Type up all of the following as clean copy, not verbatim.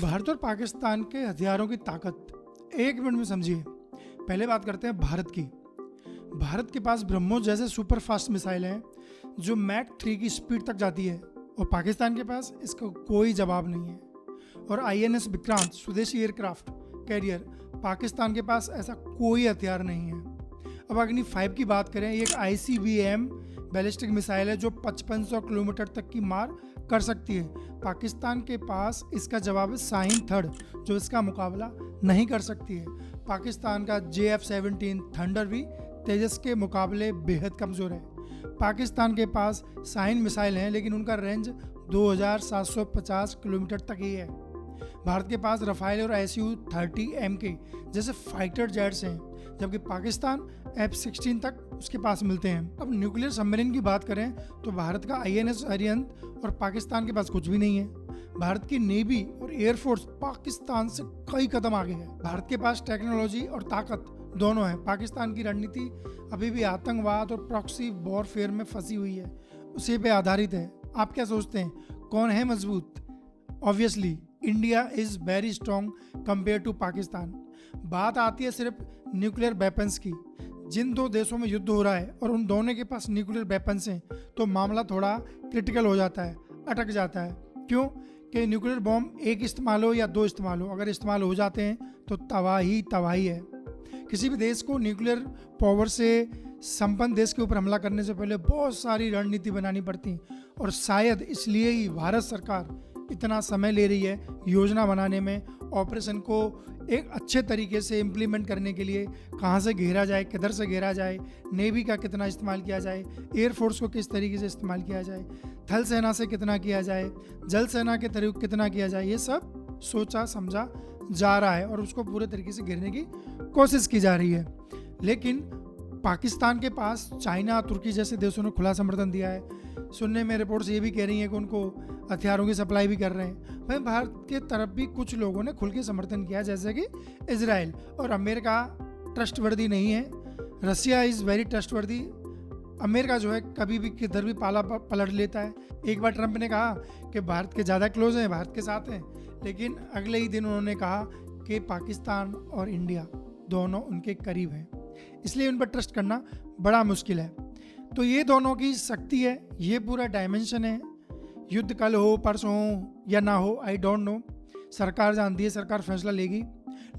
भारत और पाकिस्तान के हथियारों की ताकत एक मिनट में समझिए। पहले बात करते हैं भारत की। भारत के पास ब्रह्मोस जैसे सुपर फास्ट मिसाइल हैं जो मैक 3 की स्पीड तक जाती है, और पाकिस्तान के पास इसका कोई जवाब नहीं है। और INS विक्रांत स्वदेशी एयरक्राफ्ट कैरियर, पाकिस्तान के पास ऐसा कोई हथियार नहीं है। अब अग्नि 5 की बात करें, ये एक ICBM बैलिस्टिक मिसाइल है जो 5500 किलोमीटर तक की मार कर सकती है। पाकिस्तान के पास इसका जवाब है शाहीन थर्ड, जो इसका मुकाबला नहीं कर सकती है। पाकिस्तान का JF-17 थंडर भी तेजस के मुकाबले बेहद कमज़ोर है। पाकिस्तान के पास शाहीन मिसाइल हैं, लेकिन उनका रेंज 2750 किलोमीटर तक ही है। भारत के पास रफाइल और Su-30MK जैसे फाइटर जेट्स हैं, जबकि पाकिस्तान F-16 तक उसके पास मिलते हैं। अब न्यूक्लियर सबमरीन की बात करें तो भारत का INS अरिहंत और पाकिस्तान के पास कुछ भी नहीं है। भारत की नेवी और एयरफोर्स पाकिस्तान से कई कदम आगे है। भारत के पास टेक्नोलॉजी और ताकत दोनों है। पाकिस्तान की रणनीति अभी भी आतंकवाद और प्रॉक्सी वॉरफेयर में फंसी हुई है, उसी पे आधारित है। आप क्या सोचते हैं, कौन है मजबूत? Obviously India is very strong compare to Pakistan. बात आती है सिर्फ न्यूक्लियर वेपन्स की। जिन दो देशों में युद्ध हो रहा है और उन दोनों के पास न्यूक्लियर वेपन्स हैं, तो मामला थोड़ा क्रिटिकल हो जाता है, अटक जाता है। क्यों? कि न्यूक्लियर बॉम्ब एक इस्तेमाल हो या दो इस्तेमाल हो, अगर इस्तेमाल हो जाते हैं तो तबाही है। किसी भी देश को न्यूक्लियर पावर से संपन्न देश के ऊपर हमला करने से पहले बहुत सारी रणनीति बनानी पड़ती, और शायद इसलिए ही भारत सरकार इतना समय ले रही है योजना बनाने में, ऑपरेशन को एक अच्छे तरीके से इम्प्लीमेंट करने के लिए। कहाँ से घेरा जाए, किधर से घेरा जाए, नेवी का कितना इस्तेमाल किया जाए, एयरफोर्स को किस तरीके से इस्तेमाल किया जाए, थल सेना से कितना किया जाए, जल सेना के तरीके कितना किया जाए, ये सब सोचा समझा जा रहा है और उसको पूरे तरीके से घेरने की कोशिश की जा रही है। लेकिन पाकिस्तान के पास चाइना, तुर्की जैसे देशों ने खुला समर्थन दिया है। सुनने में रिपोर्ट्स ये भी कह रही हैं कि उनको हथियारों की सप्लाई भी कर रहे हैं। वहीं भारत के तरफ भी कुछ लोगों ने खुल के समर्थन किया, जैसे कि इजराइल। और अमेरिका ट्रस्टवर्दी नहीं है, रसिया इज़ वेरी ट्रस्टवर्दी। अमेरिका जो है कभी भी किधर भी पाला पलट लेता है। एक बार ट्रंप ने कहा कि भारत के ज़्यादा क्लोज हैं, भारत के साथ हैं, लेकिन अगले ही दिन उन्होंने कहा कि पाकिस्तान और इंडिया दोनों उनके करीब हैं, इसलिए उन पर ट्रस्ट करना बड़ा मुश्किल है। तो ये दोनों की शक्ति है, ये पूरा डायमेंशन है। युद्ध कल हो, परसों हो या ना हो, आई डोंट नो। सरकार जानती है, सरकार फैसला लेगी।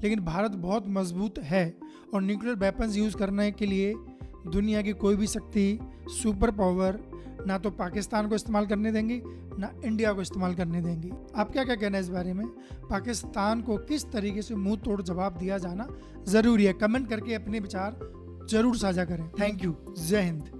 लेकिन भारत बहुत मजबूत है और न्यूक्लियर वेपन्स यूज़ करने के लिए दुनिया की कोई भी शक्ति, सुपर पावर ना तो पाकिस्तान को इस्तेमाल करने देंगी, ना इंडिया को इस्तेमाल करने देंगी। आप क्या कहना है इस बारे में? पाकिस्तान को किस तरीके से मुंह तोड़ जवाब दिया जाना ज़रूरी है? कमेंट करके अपने विचार ज़रूर साझा करें। Thank you. जय हिंद।